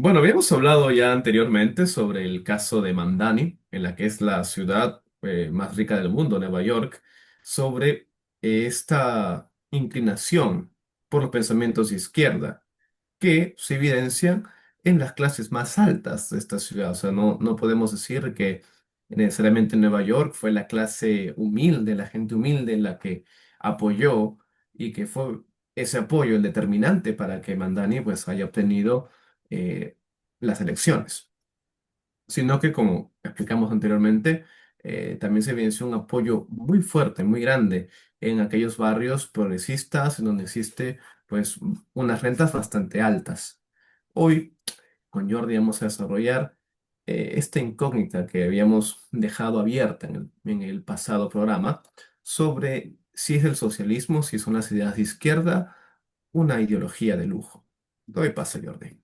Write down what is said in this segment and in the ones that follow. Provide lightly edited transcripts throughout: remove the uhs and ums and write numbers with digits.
Bueno, habíamos hablado ya anteriormente sobre el caso de Mamdani, en la que es la ciudad más rica del mundo, Nueva York, sobre esta inclinación por los pensamientos de izquierda que se evidencian en las clases más altas de esta ciudad. O sea, no podemos decir que necesariamente Nueva York fue la clase humilde, la gente humilde la que apoyó y que fue ese apoyo el determinante para que Mandani pues haya obtenido eh, las elecciones, sino que como explicamos anteriormente, también se evidenció un apoyo muy fuerte, muy grande en aquellos barrios progresistas en donde existe pues unas rentas bastante altas. Hoy con Jordi vamos a desarrollar esta incógnita que habíamos dejado abierta en el pasado programa sobre si es el socialismo, si son las ideas de izquierda, una ideología de lujo. Doy paso, Jordi.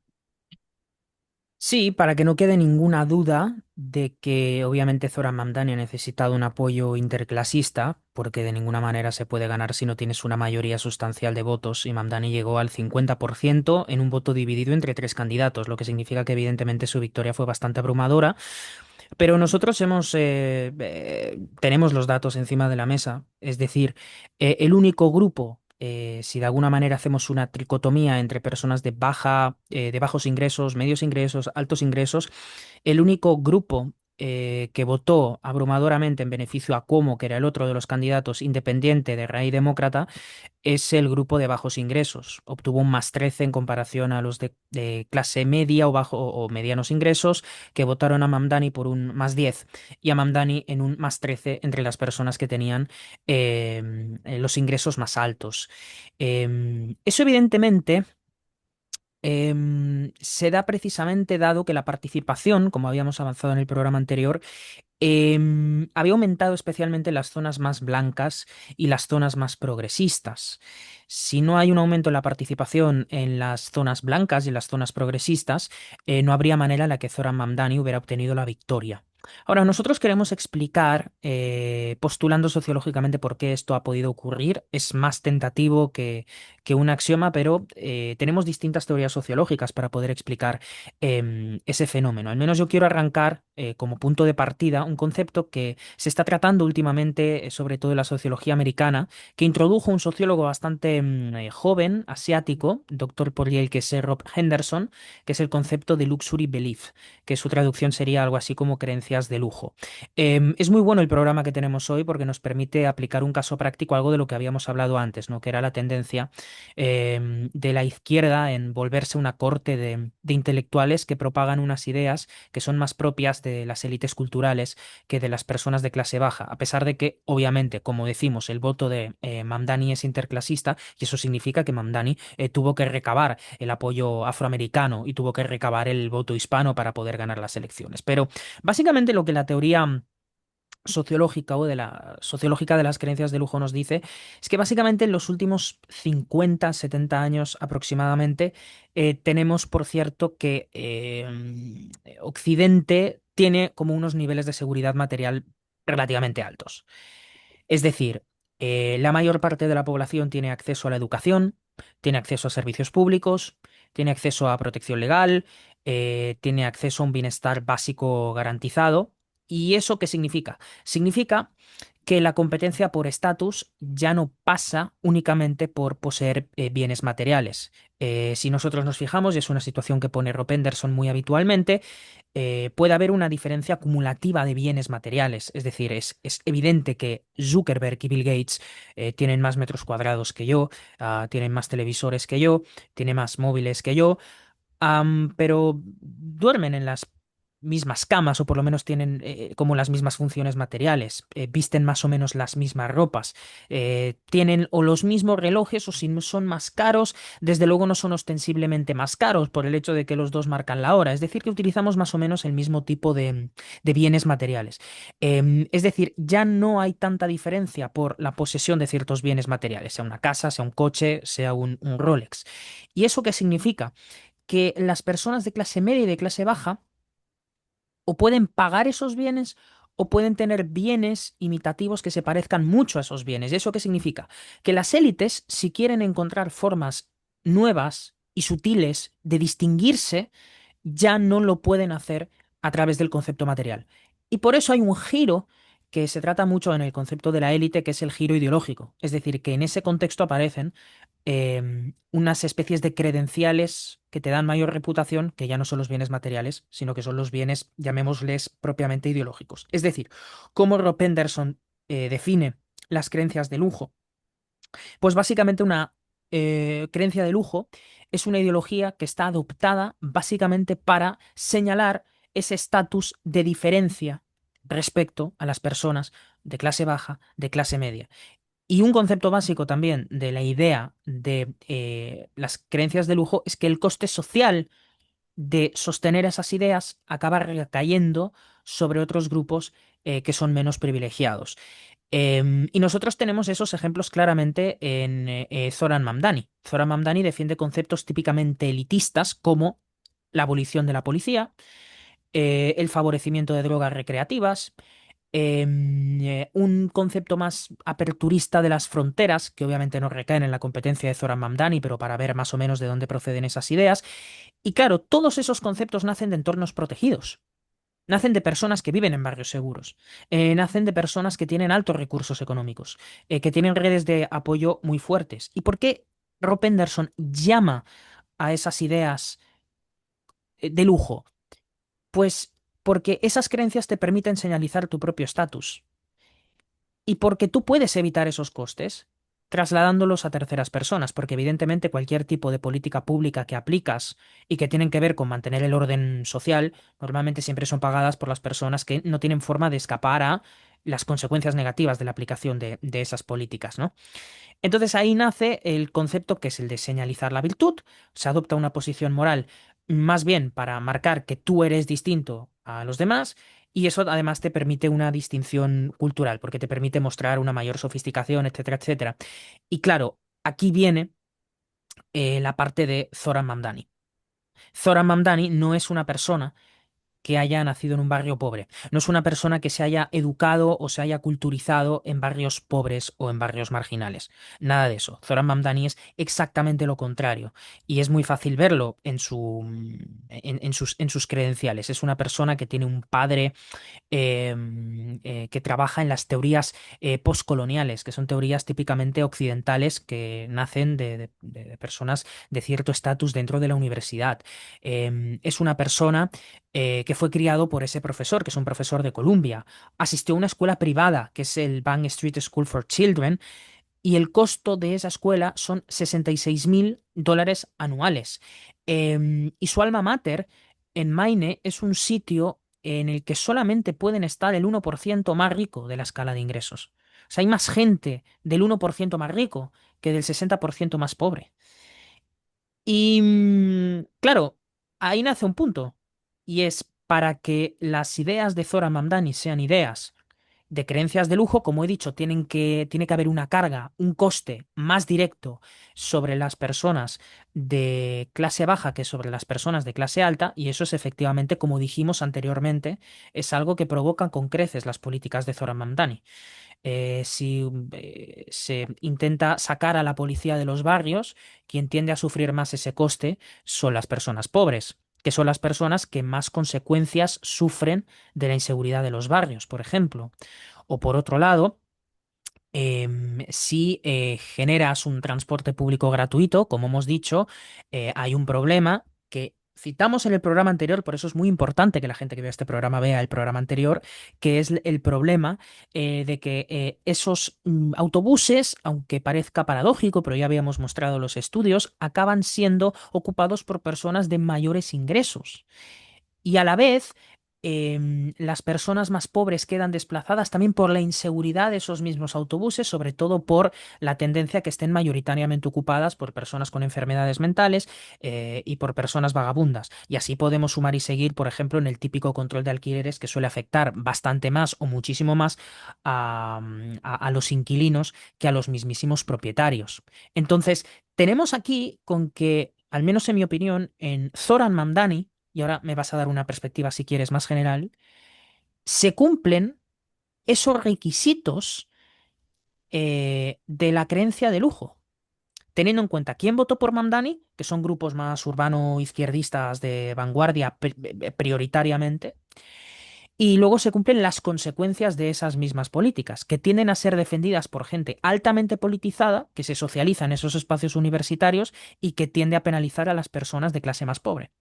Sí, para que no quede ninguna duda de que obviamente Zoran Mamdani ha necesitado un apoyo interclasista, porque de ninguna manera se puede ganar si no tienes una mayoría sustancial de votos, y Mamdani llegó al 50% en un voto dividido entre tres candidatos, lo que significa que evidentemente su victoria fue bastante abrumadora, pero nosotros tenemos los datos encima de la mesa, es decir, el único grupo, si de alguna manera hacemos una tricotomía entre personas de bajos ingresos, medios ingresos, altos ingresos, el único grupo que votó abrumadoramente en beneficio a Cuomo, que era el otro de los candidatos independiente de Raíz Demócrata, es el grupo de bajos ingresos. Obtuvo un +13 en comparación a los de clase media o bajo o medianos ingresos que votaron a Mamdani por un +10 y a Mamdani en un +13 entre las personas que tenían los ingresos más altos. Eso evidentemente se da precisamente dado que la participación, como habíamos avanzado en el programa anterior, había aumentado especialmente en las zonas más blancas y las zonas más progresistas. Si no hay un aumento en la participación en las zonas blancas y en las zonas progresistas, no habría manera en la que Zoran Mamdani hubiera obtenido la victoria. Ahora, nosotros queremos explicar, postulando sociológicamente por qué esto ha podido ocurrir. Es más tentativo que un axioma, pero tenemos distintas teorías sociológicas para poder explicar ese fenómeno. Al menos yo quiero arrancar como punto de partida un concepto que se está tratando últimamente, sobre todo en la sociología americana, que introdujo un sociólogo bastante joven, asiático, doctor por Yale, que es Rob Henderson, que es el concepto de luxury belief, que su traducción sería algo así como creencias de lujo. Es muy bueno el programa que tenemos hoy porque nos permite aplicar un caso práctico a algo de lo que habíamos hablado antes, ¿no? Que era la tendencia de la izquierda en volverse una corte de intelectuales que propagan unas ideas que son más propias de las élites culturales que de las personas de clase baja, a pesar de que, obviamente, como decimos, el voto de Mamdani es interclasista y eso significa que Mamdani tuvo que recabar el apoyo afroamericano y tuvo que recabar el voto hispano para poder ganar las elecciones. Pero básicamente lo que la teoría sociológica o de la sociológica de las creencias de lujo nos dice es que básicamente en los últimos 50 70 años aproximadamente tenemos, por cierto, que Occidente tiene como unos niveles de seguridad material relativamente altos. Es decir, la mayor parte de la población tiene acceso a la educación, tiene acceso a servicios públicos, tiene acceso a protección legal, tiene acceso a un bienestar básico garantizado. ¿Y eso qué significa? Significa que la competencia por estatus ya no pasa únicamente por poseer bienes materiales. Si nosotros nos fijamos, y es una situación que pone Rob Henderson muy habitualmente, puede haber una diferencia acumulativa de bienes materiales. Es decir, es evidente que Zuckerberg y Bill Gates tienen más metros cuadrados que yo, tienen más televisores que yo, tienen más móviles que yo, pero duermen en las mismas camas o por lo menos tienen como las mismas funciones materiales, visten más o menos las mismas ropas, tienen o los mismos relojes o si no son más caros, desde luego no son ostensiblemente más caros por el hecho de que los dos marcan la hora, es decir, que utilizamos más o menos el mismo tipo de bienes materiales. Es decir, ya no hay tanta diferencia por la posesión de ciertos bienes materiales, sea una casa, sea un coche, sea un Rolex. ¿Y eso qué significa? Que las personas de clase media y de clase baja o pueden pagar esos bienes o pueden tener bienes imitativos que se parezcan mucho a esos bienes. ¿Y eso qué significa? Que las élites, si quieren encontrar formas nuevas y sutiles de distinguirse, ya no lo pueden hacer a través del concepto material. Y por eso hay un giro que se trata mucho en el concepto de la élite, que es el giro ideológico. Es decir, que en ese contexto aparecen unas especies de credenciales que te dan mayor reputación, que ya no son los bienes materiales, sino que son los bienes, llamémosles, propiamente ideológicos. Es decir, cómo Rob Henderson define las creencias de lujo. Pues básicamente una creencia de lujo es una ideología que está adoptada básicamente para señalar ese estatus de diferencia respecto a las personas de clase baja, de clase media. Y un concepto básico también de la idea de las creencias de lujo es que el coste social de sostener esas ideas acaba recayendo sobre otros grupos que son menos privilegiados. Y nosotros tenemos esos ejemplos claramente en Zoran Mamdani. Zoran Mamdani defiende conceptos típicamente elitistas como la abolición de la policía, el favorecimiento de drogas recreativas, un concepto más aperturista de las fronteras, que obviamente no recaen en la competencia de Zoran Mamdani, pero para ver más o menos de dónde proceden esas ideas. Y claro, todos esos conceptos nacen de entornos protegidos. Nacen de personas que viven en barrios seguros. Nacen de personas que tienen altos recursos económicos, que tienen redes de apoyo muy fuertes. ¿Y por qué Rob Henderson llama a esas ideas de lujo? Pues porque esas creencias te permiten señalizar tu propio estatus. Y porque tú puedes evitar esos costes trasladándolos a terceras personas, porque evidentemente cualquier tipo de política pública que aplicas y que tienen que ver con mantener el orden social, normalmente siempre son pagadas por las personas que no tienen forma de escapar a las consecuencias negativas de la aplicación de esas políticas, ¿no? Entonces ahí nace el concepto que es el de señalizar la virtud. Se adopta una posición moral más bien para marcar que tú eres distinto a los demás y eso además te permite una distinción cultural porque te permite mostrar una mayor sofisticación, etcétera, etcétera. Y claro, aquí viene la parte de Zoran Mamdani. Zoran Mamdani no es una persona que haya nacido en un barrio pobre. No es una persona que se haya educado o se haya culturizado en barrios pobres o en barrios marginales. Nada de eso. Zoran Mamdani es exactamente lo contrario. Y es muy fácil verlo en sus credenciales. Es una persona que tiene un padre que trabaja en las teorías postcoloniales, que son teorías típicamente occidentales que nacen de personas de cierto estatus dentro de la universidad. Es una persona que fue criado por ese profesor, que es un profesor de Columbia. Asistió a una escuela privada, que es el Bank Street School for Children, y el costo de esa escuela son $66.000 anuales. Y su alma mater en Maine es un sitio en el que solamente pueden estar el 1% más rico de la escala de ingresos. O sea, hay más gente del 1% más rico que del 60% más pobre. Y claro, ahí nace un punto. Y es para que las ideas de Zoran Mamdani sean ideas de creencias de lujo, como he dicho, tiene que haber una carga, un coste más directo sobre las personas de clase baja que sobre las personas de clase alta, y eso es efectivamente, como dijimos anteriormente, es algo que provocan con creces las políticas de Zoran Mamdani. Si se intenta sacar a la policía de los barrios, quien tiende a sufrir más ese coste son las personas pobres, que son las personas que más consecuencias sufren de la inseguridad de los barrios, por ejemplo. O por otro lado, si generas un transporte público gratuito, como hemos dicho, hay un problema que citamos en el programa anterior, por eso es muy importante que la gente que vea este programa vea el programa anterior, que es el problema de que esos autobuses, aunque parezca paradójico, pero ya habíamos mostrado los estudios, acaban siendo ocupados por personas de mayores ingresos. Y a la vez, las personas más pobres quedan desplazadas también por la inseguridad de esos mismos autobuses, sobre todo por la tendencia a que estén mayoritariamente ocupadas por personas con enfermedades mentales y por personas vagabundas. Y así podemos sumar y seguir, por ejemplo, en el típico control de alquileres que suele afectar bastante más o muchísimo más a los inquilinos que a los mismísimos propietarios. Entonces, tenemos aquí con que, al menos en mi opinión, en Zoran Mamdani, y ahora me vas a dar una perspectiva si quieres más general, se cumplen esos requisitos de la creencia de lujo. teniendo en cuenta quién votó por Mamdani, que son grupos más urbano-izquierdistas de vanguardia prioritariamente, y luego se cumplen las consecuencias de esas mismas políticas, que tienden a ser defendidas por gente altamente politizada, que se socializa en esos espacios universitarios y que tiende a penalizar a las personas de clase más pobre.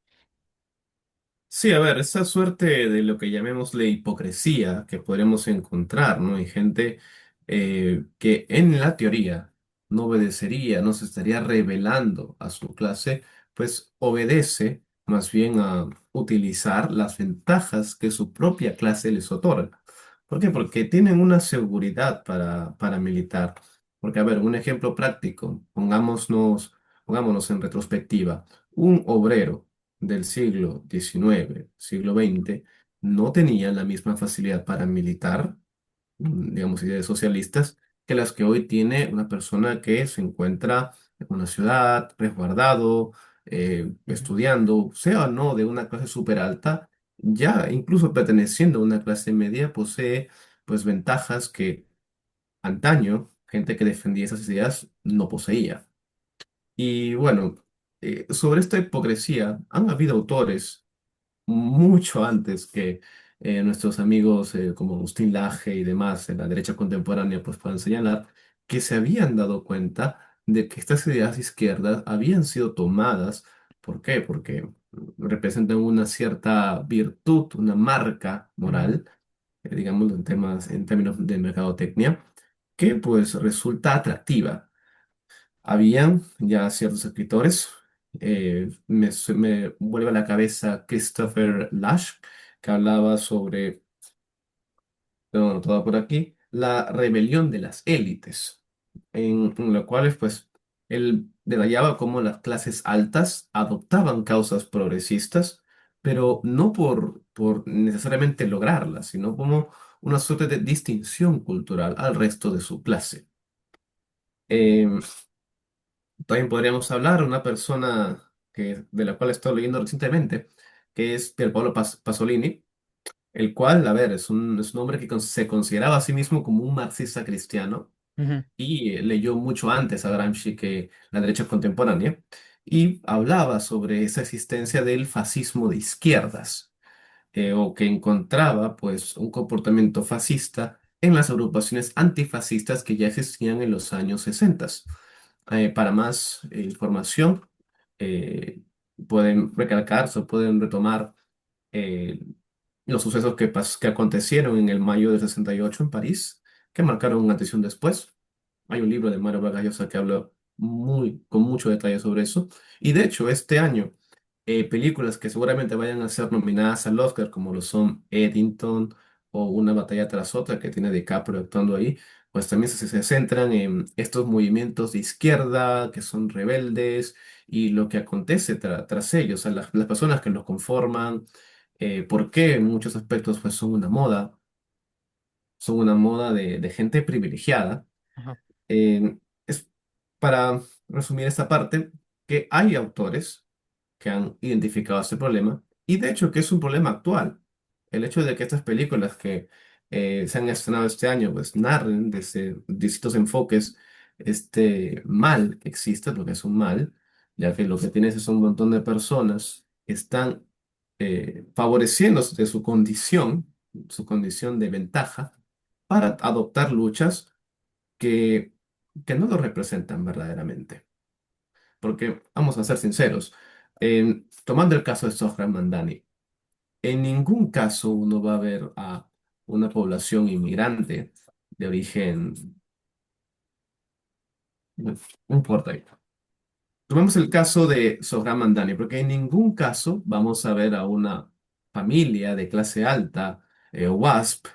Sí, a ver, esa suerte de lo que llamémosle hipocresía que podremos encontrar, ¿no? Hay gente que en la teoría no obedecería, no se estaría revelando a su clase, pues obedece más bien a utilizar las ventajas que su propia clase les otorga. ¿Por qué? Porque tienen una seguridad para militar. Porque, a ver, un ejemplo práctico, pongámonos en retrospectiva. Un obrero del siglo XIX, siglo XX, no tenían la misma facilidad para militar, digamos, ideas socialistas, que las que hoy tiene una persona que se encuentra en una ciudad, resguardado, Ujú, estudiando, sea o no de una clase súper alta, ya incluso perteneciendo a una clase media, posee pues ventajas que antaño gente que defendía esas ideas no poseía. Y bueno, sobre esta hipocresía han habido autores mucho antes que nuestros amigos como Agustín Laje y demás en la derecha contemporánea pues puedan señalar que se habían dado cuenta de que estas ideas izquierdas habían sido tomadas. ¿Por qué? Porque representan una cierta virtud, una marca ujú, moral, digamos en términos de mercadotecnia, que pues resulta atractiva. Habían ya ciertos escritores, me vuelve a la cabeza Christopher Lasch, que hablaba sobre, tengo anotado por aquí, la rebelión de las élites, en lo cual pues él detallaba cómo las clases altas adoptaban causas progresistas, pero no por necesariamente lograrlas, sino como una suerte de distinción cultural al resto de su clase. Em, También podríamos hablar de una persona de la cual estoy leyendo recientemente, que es Pierpaolo Pasolini, el cual, a ver, es un hombre que se consideraba a sí mismo como un marxista cristiano ujú, y leyó mucho antes a Gramsci que la derecha contemporánea y hablaba sobre esa existencia del fascismo de izquierdas o que encontraba pues un comportamiento fascista en las agrupaciones antifascistas que ya existían en los años 60. Para más información, eh, pueden recalcarse o pueden retomar eh, los sucesos que acontecieron en el mayo del 68 en París, que marcaron un antes y un después. Hay un libro de Mario Vargas Llosa que habla con mucho detalle sobre eso. Y de hecho, este año, películas que seguramente vayan a ser nominadas al Oscar, como lo son Eddington o Una batalla tras otra, que tiene DiCaprio actuando ahí, pues también se centran en estos movimientos de izquierda que son rebeldes y lo que acontece tras ellos, a las personas que los conforman, por qué en muchos aspectos pues son una moda de gente privilegiada. ajá, Es para resumir esta parte que hay autores que han identificado este problema y de hecho que es un problema actual. El hecho de que estas películas que se han estrenado este año pues narren desde distintos enfoques este mal que existe, porque es un mal, ya que lo que tienes es un montón de personas que están favoreciéndose de su condición de ventaja, para adoptar luchas que, que no lo representan verdaderamente. Porque, vamos a ser sinceros, tomando el caso de Sohran Mandani, en ningún caso uno va a ver a una población inmigrante de origen, no importa. Tomemos el caso de Sohran Mandani, porque en ningún caso vamos a ver a una familia de clase alta, WASP,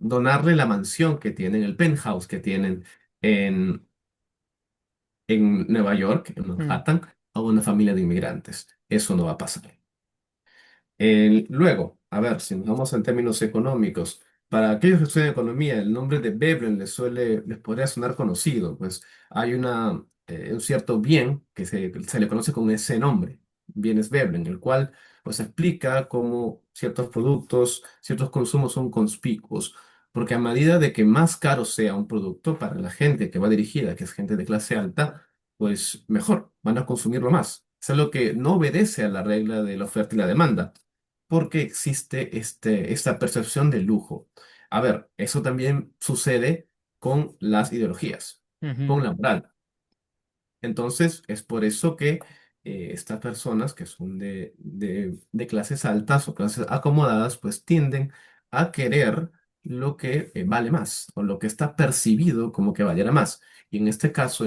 donarle la mansión que tienen, el penthouse que tienen en Nueva York, en mm, Manhattan, a una familia de inmigrantes. Eso no va a pasar. Luego, a ver, si nos vamos en términos económicos, para aquellos que estudian economía, el nombre de Veblen les podría sonar conocido, pues hay un cierto bien que se le conoce con ese nombre, bienes Veblen, el cual pues explica cómo ciertos productos, ciertos consumos son conspicuos, porque a medida de que más caro sea un producto para la gente que va dirigida, que es gente de clase alta, pues mejor, van a consumirlo más. Es algo que no obedece a la regla de la oferta y la demanda, porque existe esta percepción de lujo. A ver, eso también sucede con las ideologías, Ujú, con la moral. Entonces, es por eso que estas personas que son de clases altas o clases acomodadas, pues tienden a querer lo que vale más o lo que está percibido como que valiera más. Y en este caso,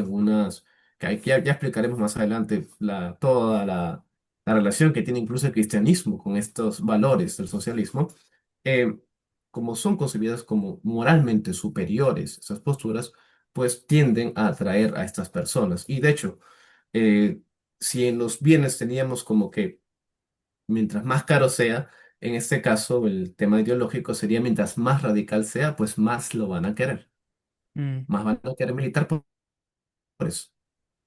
que ya explicaremos más adelante toda la relación que tiene incluso el cristianismo con estos valores del socialismo, eh, como son concebidas como moralmente superiores, esas posturas, pues tienden a atraer a estas personas. Y de hecho, eh, si en los bienes teníamos como que mientras más caro sea, en este caso el tema ideológico sería mientras más radical sea, pues más lo van a querer, mm, más van a querer militar por eso.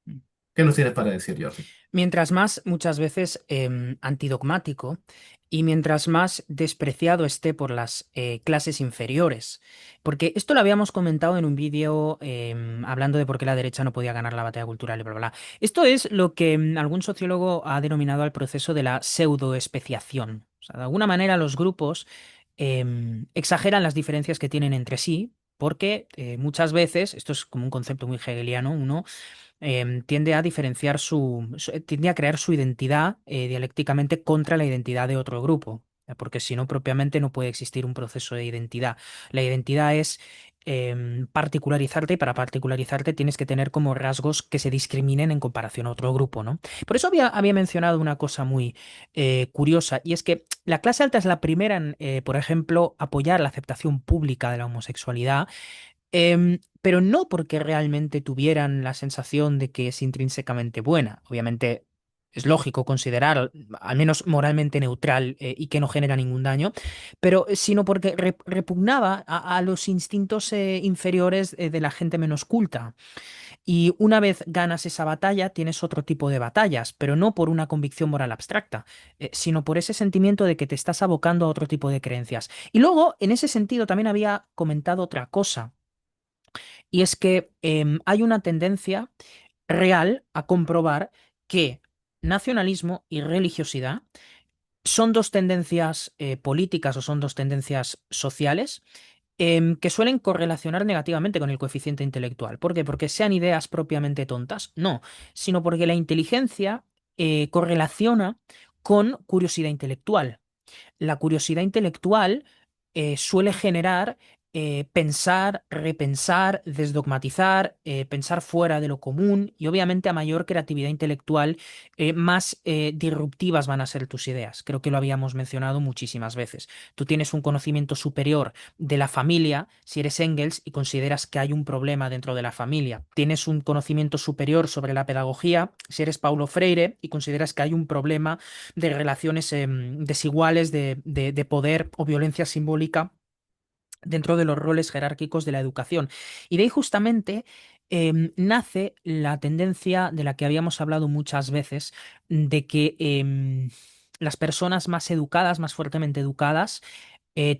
mm. ¿Qué nos tienes para decir, Jordi? Mientras más, muchas veces, antidogmático y mientras más despreciado esté por las clases inferiores. Porque esto lo habíamos comentado en un vídeo hablando de por qué la derecha no podía ganar la batalla cultural y bla, bla, bla. Esto es lo que algún sociólogo ha denominado al proceso de la pseudoespeciación. O sea, de alguna manera los grupos exageran las diferencias que tienen entre sí. Porque muchas veces, esto es como un concepto muy hegeliano, uno tiende a diferenciar tiende a crear su identidad dialécticamente contra la identidad de otro grupo, porque si no, propiamente no puede existir un proceso de identidad. La identidad es particularizarte y para particularizarte tienes que tener como rasgos que se discriminen en comparación a otro grupo, ¿no? Por eso había mencionado una cosa muy curiosa y es que la clase alta es la primera en, por ejemplo, apoyar la aceptación pública de la homosexualidad. Pero no porque realmente tuvieran la sensación de que es intrínsecamente buena. Obviamente es lógico considerar al menos moralmente neutral y que no genera ningún daño, pero sino porque repugnaba a los instintos inferiores de la gente menos culta. Y una vez ganas esa batalla, tienes otro tipo de batallas, pero no por una convicción moral abstracta, sino por ese sentimiento de que te estás abocando a otro tipo de creencias. Y luego, en ese sentido, también había comentado otra cosa. Y es que hay una tendencia real a comprobar que nacionalismo y religiosidad son dos tendencias políticas o son dos tendencias sociales que suelen correlacionar negativamente con el coeficiente intelectual. ¿Por qué? Porque sean ideas propiamente tontas. No, sino porque la inteligencia correlaciona con curiosidad intelectual. La curiosidad intelectual suele generar pensar, repensar, desdogmatizar, pensar fuera de lo común y obviamente a mayor creatividad intelectual, más disruptivas van a ser tus ideas. Creo que lo habíamos mencionado muchísimas veces. Tú tienes un conocimiento superior de la familia si eres Engels y consideras que hay un problema dentro de la familia. Tienes un conocimiento superior sobre la pedagogía si eres Paulo Freire y consideras que hay un problema de relaciones desiguales de poder o violencia simbólica dentro de los roles jerárquicos de la educación. Y de ahí justamente nace la tendencia de la que habíamos hablado muchas veces, de que las personas más educadas, más fuertemente educadas,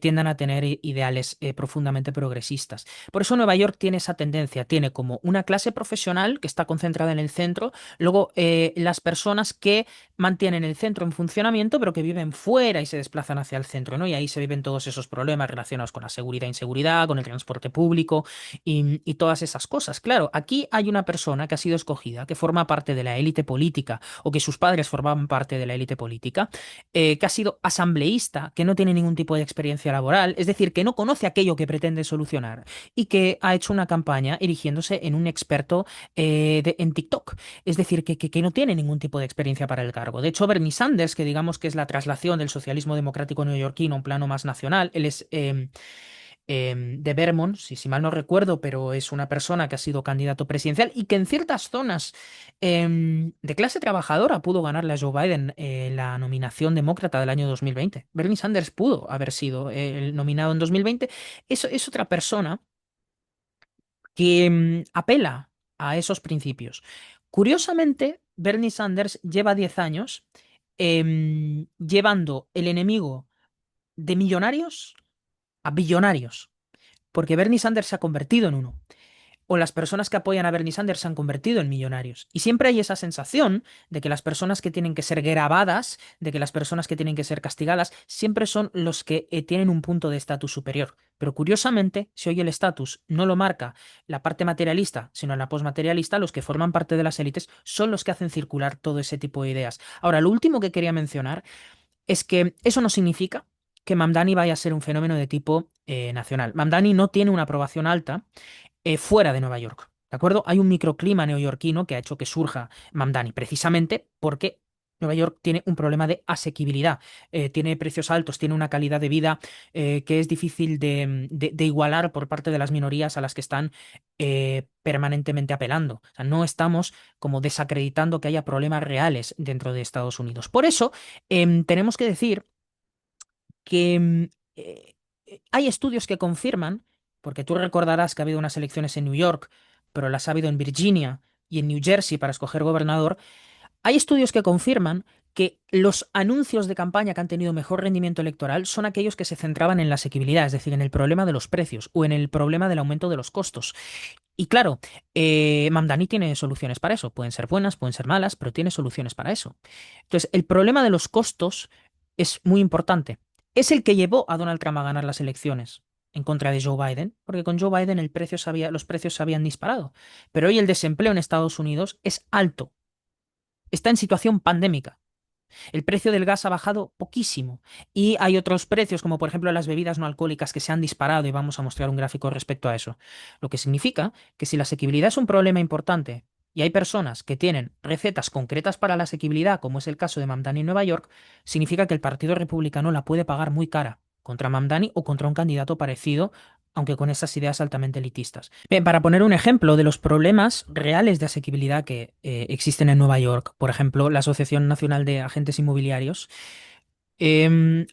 tiendan a tener ideales profundamente progresistas. Por eso Nueva York tiene esa tendencia, tiene como una clase profesional que está concentrada en el centro, luego las personas que mantienen el centro en funcionamiento, pero que viven fuera y se desplazan hacia el centro, ¿no? Y ahí se viven todos esos problemas relacionados con la seguridad e inseguridad, con el transporte público y todas esas cosas. Claro, aquí hay una persona que ha sido escogida, que forma parte de la élite política o que sus padres formaban parte de la élite política, que ha sido asambleísta, que no tiene ningún tipo de experiencia laboral, es decir, que no conoce aquello que pretende solucionar y que ha hecho una campaña erigiéndose en un experto en TikTok. Es decir, que no tiene ningún tipo de experiencia para el cargo. De hecho, Bernie Sanders, que digamos que es la traslación del socialismo democrático neoyorquino a un plano más nacional, él es de Vermont, si mal no recuerdo, pero es una persona que ha sido candidato presidencial y que en ciertas zonas de clase trabajadora pudo ganarle a Joe Biden la nominación demócrata del año 2020. Bernie Sanders pudo haber sido el nominado en 2020. Eso es otra persona que apela a esos principios. Curiosamente, Bernie Sanders lleva 10 años llevando el enemigo de millonarios a billonarios, porque Bernie Sanders se ha convertido en uno. o las personas que apoyan a Bernie Sanders se han convertido en millonarios. Y siempre hay esa sensación de que las personas que tienen que ser grabadas, de que las personas que tienen que ser castigadas, siempre son los que tienen un punto de estatus superior. Pero curiosamente, si hoy el estatus no lo marca la parte materialista, sino la posmaterialista, los que forman parte de las élites son los que hacen circular todo ese tipo de ideas. Ahora, lo último que quería mencionar es que eso no significa que Mamdani vaya a ser un fenómeno de tipo nacional. Mamdani no tiene una aprobación alta fuera de Nueva York. ¿De acuerdo? Hay un microclima neoyorquino que ha hecho que surja Mamdani, precisamente porque Nueva York tiene un problema de asequibilidad. Tiene precios altos, tiene una calidad de vida que es difícil de igualar por parte de las minorías a las que están permanentemente apelando. O sea, no estamos como desacreditando que haya problemas reales dentro de Estados Unidos. Por eso, tenemos que decir que hay estudios que confirman, porque tú recordarás que ha habido unas elecciones en New York, pero las ha habido en Virginia y en New Jersey para escoger gobernador, hay estudios que confirman que los anuncios de campaña que han tenido mejor rendimiento electoral son aquellos que se centraban en la asequibilidad, es decir, en el problema de los precios o en el problema del aumento de los costos. Y claro, Mamdani tiene soluciones para eso. Pueden ser buenas, pueden ser malas, pero tiene soluciones para eso. Entonces, el problema de los costos es muy importante. Es el que llevó a Donald Trump a ganar las elecciones en contra de Joe Biden, porque con Joe Biden los precios se habían disparado. Pero hoy el desempleo en Estados Unidos es alto. Está en situación pandémica. El precio del gas ha bajado poquísimo y hay otros precios, como por ejemplo las bebidas no alcohólicas, que se han disparado y vamos a mostrar un gráfico respecto a eso. Lo que significa que si la asequibilidad es un problema importante y hay personas que tienen recetas concretas para la asequibilidad, como es el caso de Mamdani en Nueva York, significa que el Partido Republicano la puede pagar muy cara contra Mamdani o contra un candidato parecido, aunque con esas ideas altamente elitistas. Bien, para poner un ejemplo de los problemas reales de asequibilidad que existen en Nueva York, por ejemplo, la Asociación Nacional de Agentes Inmobiliarios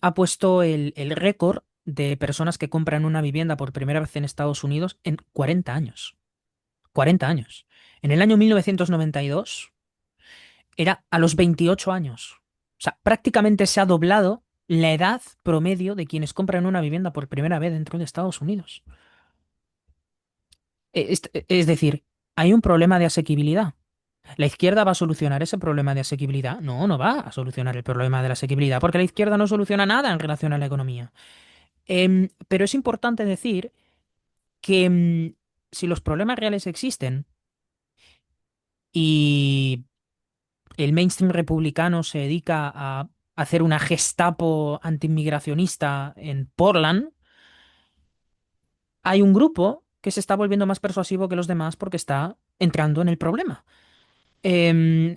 ha puesto el récord de personas que compran una vivienda por primera vez en Estados Unidos en 40 años. 40 años. En el año 1992 era a los 28 años. O sea, prácticamente se ha doblado la edad promedio de quienes compran una vivienda por primera vez dentro de Estados Unidos. Es decir, hay un problema de asequibilidad. ¿La izquierda va a solucionar ese problema de asequibilidad? No, no va a solucionar el problema de la asequibilidad, porque la izquierda no soluciona nada en relación a la economía. Pero es importante decir que si los problemas reales existen y el mainstream republicano se dedica a hacer una Gestapo antiinmigracionista en Portland, hay un grupo que se está volviendo más persuasivo que los demás porque está entrando en el problema.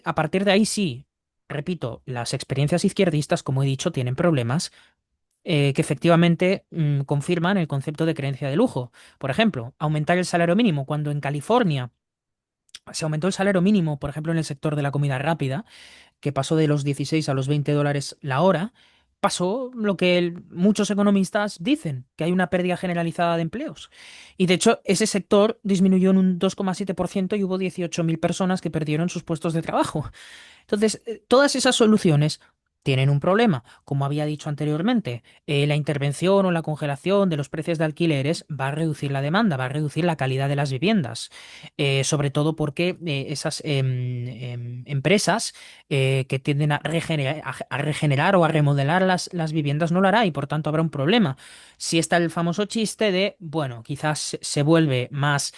A partir de ahí sí, repito, las experiencias izquierdistas, como he dicho, tienen problemas que efectivamente confirman el concepto de creencia de lujo. Por ejemplo, aumentar el salario mínimo, cuando en California se aumentó el salario mínimo, por ejemplo, en el sector de la comida rápida, que pasó de los 16 a los $20 la hora, pasó lo que muchos economistas dicen, que hay una pérdida generalizada de empleos. Y de hecho, ese sector disminuyó en un 2,7% y hubo 18.000 personas que perdieron sus puestos de trabajo. Entonces, todas esas soluciones tienen un problema. Como había dicho anteriormente, la intervención o la congelación de los precios de alquileres va a reducir la demanda, va a reducir la calidad de las viviendas. Sobre todo porque esas empresas que tienden a regenerar o a remodelar las viviendas no lo hará y por tanto habrá un problema. Si está el famoso chiste de, bueno, quizás se vuelve más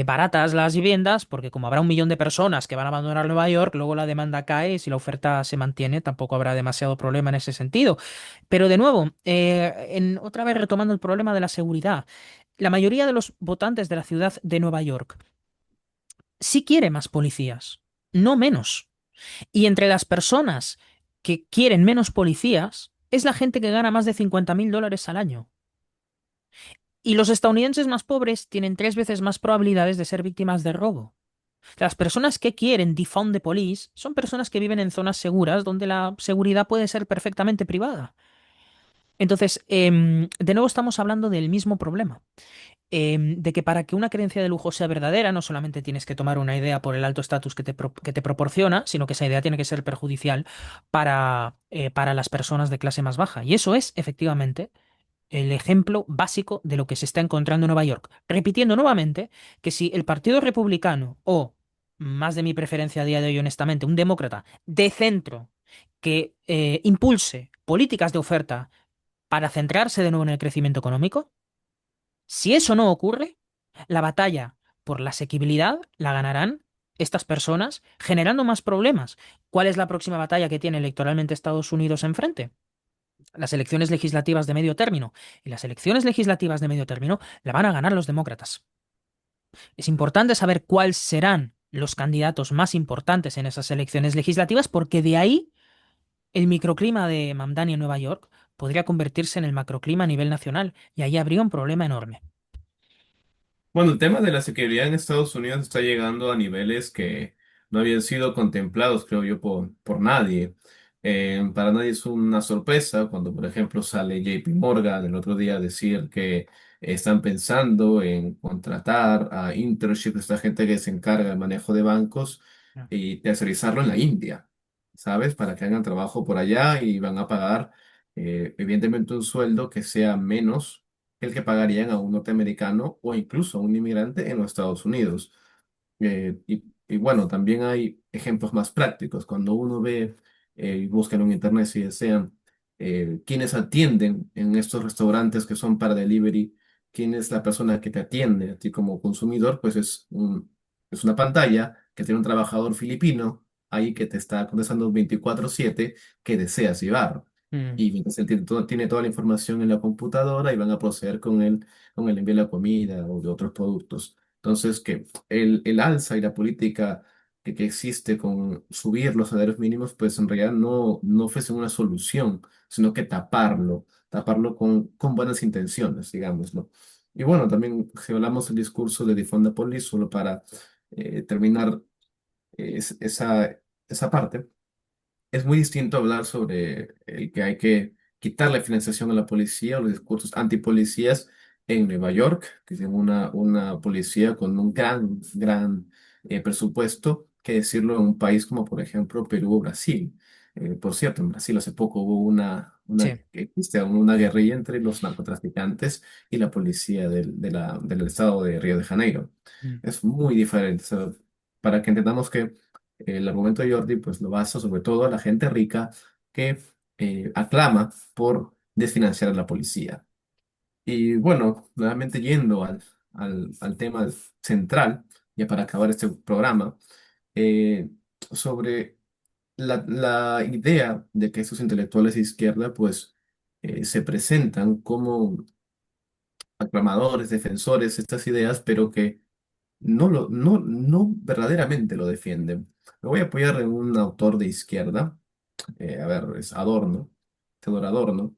baratas las viviendas, porque como habrá 1 millón de personas que van a abandonar Nueva York, luego la demanda cae y si la oferta se mantiene, tampoco habrá demasiado problema en ese sentido. Pero de nuevo, otra vez retomando el problema de la seguridad, la mayoría de los votantes de la ciudad de Nueva York sí quiere más policías, no menos. Y entre las personas que quieren menos policías, es la gente que gana más de $50.000 al año. Y los estadounidenses más pobres tienen 3 veces más probabilidades de ser víctimas de robo. Las personas que quieren defund the police son personas que viven en zonas seguras donde la seguridad puede ser perfectamente privada. Entonces, de nuevo estamos hablando del mismo problema, de que para que una creencia de lujo sea verdadera, no solamente tienes que tomar una idea por el alto estatus que te proporciona, sino que esa idea tiene que ser perjudicial para las personas de clase más baja. Y eso es, efectivamente, el ejemplo básico de lo que se está encontrando en Nueva York. Repitiendo nuevamente que si el Partido Republicano o, más de mi preferencia a día de hoy, honestamente, un demócrata de centro que impulse políticas de oferta para centrarse de nuevo en el crecimiento económico, si eso no ocurre, la batalla por la asequibilidad la ganarán estas personas generando más problemas. ¿Cuál es la próxima batalla que tiene electoralmente Estados Unidos enfrente? Las elecciones legislativas de medio término. Y las elecciones legislativas de medio término la van a ganar los demócratas. Es importante saber cuáles serán los candidatos más importantes en esas elecciones legislativas porque de ahí el microclima de Mamdani en Nueva York podría convertirse en el macroclima a nivel nacional y ahí habría un problema enorme. Bueno, el tema de la seguridad en Estados Unidos está llegando a niveles que no habían sido contemplados, creo yo, por nadie. Para nadie es una sorpresa cuando, por ejemplo, sale JP Morgan el otro día a decir que están pensando en contratar a internships, esta gente que se encarga del manejo de bancos y tercerizarlo en la India, ¿sabes? Para que hagan trabajo por allá y van a pagar, evidentemente, un sueldo que sea menos el que pagarían a un norteamericano o incluso a un inmigrante en los Estados Unidos. Y bueno, también hay ejemplos más prácticos. Cuando uno ve y busca en internet si desean quiénes atienden en estos restaurantes que son para delivery, quién es la persona que te atiende a ti como consumidor, pues es una pantalla que tiene un trabajador filipino ahí que te está contestando 24/7 que deseas llevar. Mm, Y mientras él tiene toda la información en la computadora y van a proceder con el envío de la comida o de otros productos. Entonces, que el alza y la política que existe con subir los salarios mínimos, pues en realidad no fuese una solución, sino que taparlo con buenas intenciones, digámoslo. Y bueno, también si hablamos del discurso de Defund the Police, solo para terminar esa parte. Es muy distinto hablar sobre el que hay que quitarle financiación a la policía o los discursos antipolicías en Nueva York, que tiene una policía con un gran presupuesto, que decirlo en un país como por ejemplo Perú o Brasil. Por cierto, en Brasil hace poco hubo sí. que existe una guerrilla entre los narcotraficantes y la policía del estado de Río de Janeiro. Mm, Es muy diferente, o sea, para que entendamos que el argumento de Jordi pues lo basa sobre todo a la gente rica que aclama por desfinanciar a la policía. Y bueno, nuevamente yendo al tema central, ya para acabar este programa, eh, sobre la idea de que estos intelectuales de izquierda pues se presentan como aclamadores, defensores de estas ideas, pero que no verdaderamente lo defienden. Me voy a apoyar en un autor de izquierda, a ver, es Adorno, Theodor Adorno,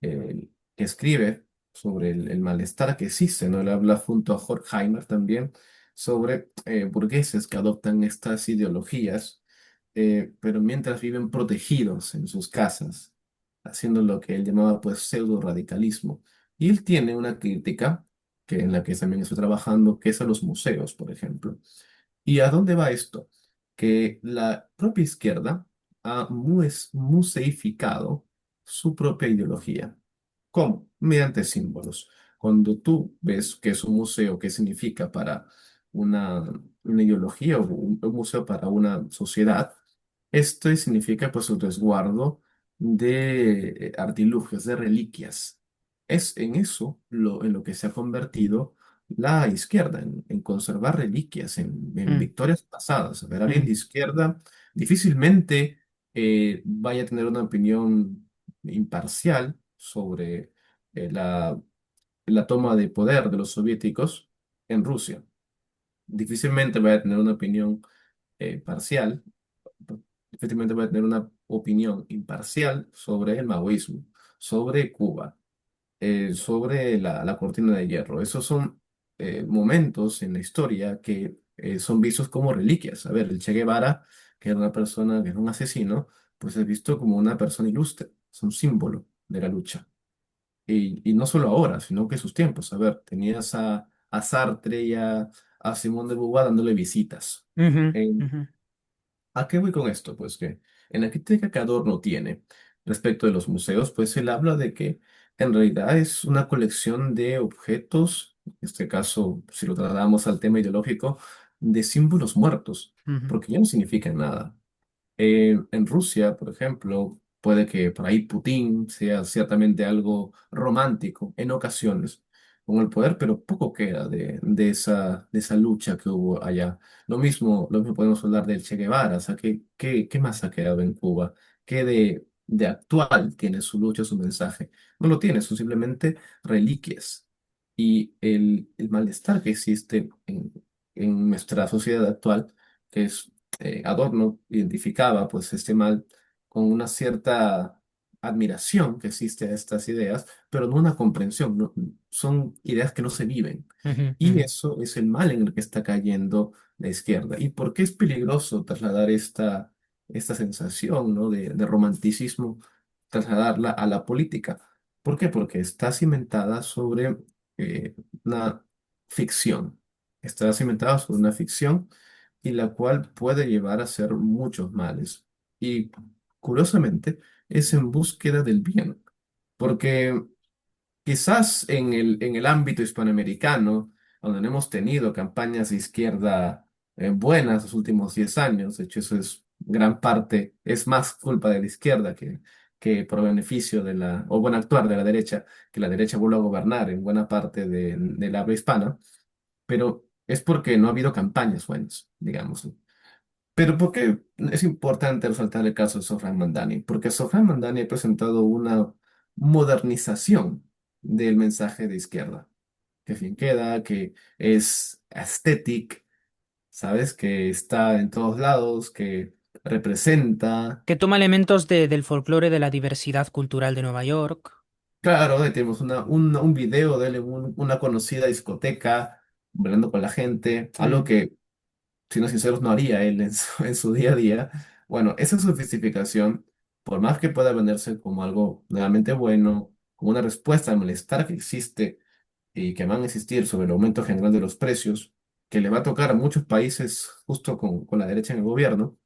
que escribe sobre el malestar que existe, ¿no? Él habla junto a Horkheimer también sobre burgueses que adoptan estas ideologías, pero mientras viven protegidos en sus casas, haciendo lo que él llamaba pues pseudo radicalismo. Y él tiene una crítica que en la que también estoy trabajando, que es a los museos, por ejemplo. ¿Y a dónde va esto? Que la propia izquierda ha museificado su propia ideología. ¿Cómo? Mediante símbolos. Cuando tú ves que es un museo, qué significa para una ideología o un museo para una sociedad, esto significa pues el resguardo de artilugios, de reliquias. Es en eso en lo que se ha convertido la izquierda, en conservar reliquias, en mm, victorias pasadas. A ver, alguien mm, de izquierda difícilmente vaya a tener una opinión imparcial sobre la toma de poder de los soviéticos en Rusia. Difícilmente vaya a tener una opinión parcial, difícilmente vaya a tener una opinión imparcial sobre el maoísmo, sobre Cuba, sobre la cortina de hierro. Esos son momentos en la historia que son vistos como reliquias. A ver, el Che Guevara, que era una persona, que era un asesino, pues es visto como una persona ilustre, es un símbolo de la lucha. Y no solo ahora, sino que sus tiempos. A ver, tenías a Sartre y a Simón de Beauvoir dándole visitas. ujú, Eh, ujú, ¿A qué voy con esto? Pues que en la crítica que Adorno tiene, Respecto de los museos, pues él habla de que en realidad es una colección de objetos, en este caso, si lo trasladamos al tema ideológico, de símbolos muertos, Ujú, porque ya no significan nada. En Rusia, por ejemplo, puede que por ahí Putin sea ciertamente algo romántico en ocasiones con el poder, pero poco queda de esa lucha que hubo allá. Lo mismo podemos hablar del Che Guevara, o sea, ¿qué más ha quedado en Cuba? ¿Qué de actual tiene su lucha, su mensaje? No lo tiene, son simplemente reliquias. Y el malestar que existe en nuestra sociedad actual, que es Adorno identificaba pues este mal con una cierta admiración que existe a estas ideas, pero no una comprensión, son ideas que no se viven. ujú, Y ujú, eso es el mal en el que está cayendo la izquierda. ¿Y por qué es peligroso trasladar esta sensación, ¿no? de romanticismo, trasladarla a la política? ¿Por qué? Porque está cimentada sobre una ficción. Está cimentada sobre una ficción y la cual puede llevar a hacer muchos males. Y curiosamente es en búsqueda del bien, porque quizás en el ámbito hispanoamericano, donde no hemos tenido campañas de izquierda buenas los últimos 10 años, de hecho eso es gran parte, es más culpa de la izquierda que por beneficio de o buen actuar de la derecha, que la derecha vuelva a gobernar en buena parte del habla hispana, pero es porque no ha habido campañas buenas, digamos. Pero ¿por qué es importante resaltar el caso de Sohran Mamdani? Porque Sohran Mamdani ha presentado una modernización del mensaje de izquierda, que fin queda, que es aesthetic, ¿sabes? Que está en todos lados, que representa. que toma elementos del folclore de la diversidad cultural de Nueva York. Claro, tenemos un video de él en una conocida discoteca, hablando con la gente, algo Mm, que siendo sinceros, no haría él en su día a día. Bueno, esa sofisticación, por más que pueda venderse como algo realmente bueno, como una respuesta al malestar que existe y que van a existir sobre el aumento general de los precios, que le va a tocar a muchos países justo con la derecha en el gobierno,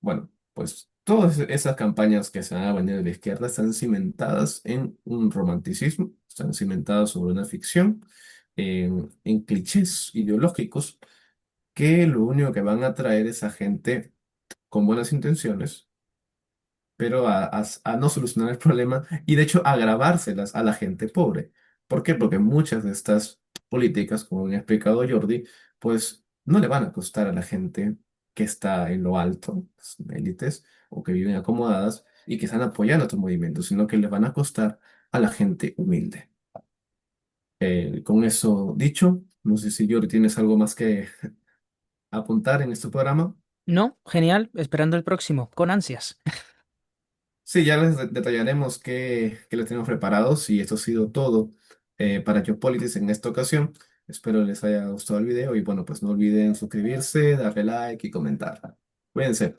bueno, pues todas esas campañas que se van a venir de la izquierda están cimentadas en un romanticismo, están cimentadas sobre una ficción, en clichés ideológicos que lo único que van a traer es a gente con buenas intenciones, pero a no solucionar el problema y de hecho agravárselas a la gente pobre. ¿Por qué? Porque muchas de estas políticas, como bien ha explicado Jordi, pues no le van a costar a la gente que está en lo alto, las élites, o que viven acomodadas y que están apoyando estos movimientos, sino que le van a costar a la gente humilde. Con eso dicho, no sé si Jordi tienes algo más que apuntar en este programa. no, genial, esperando el próximo, con ansias. Sí, ya les detallaremos qué les tenemos preparados y esto ha sido todo para Geopolitics en esta ocasión. Espero les haya gustado el video y bueno, pues no olviden suscribirse, darle like y comentar. Cuídense.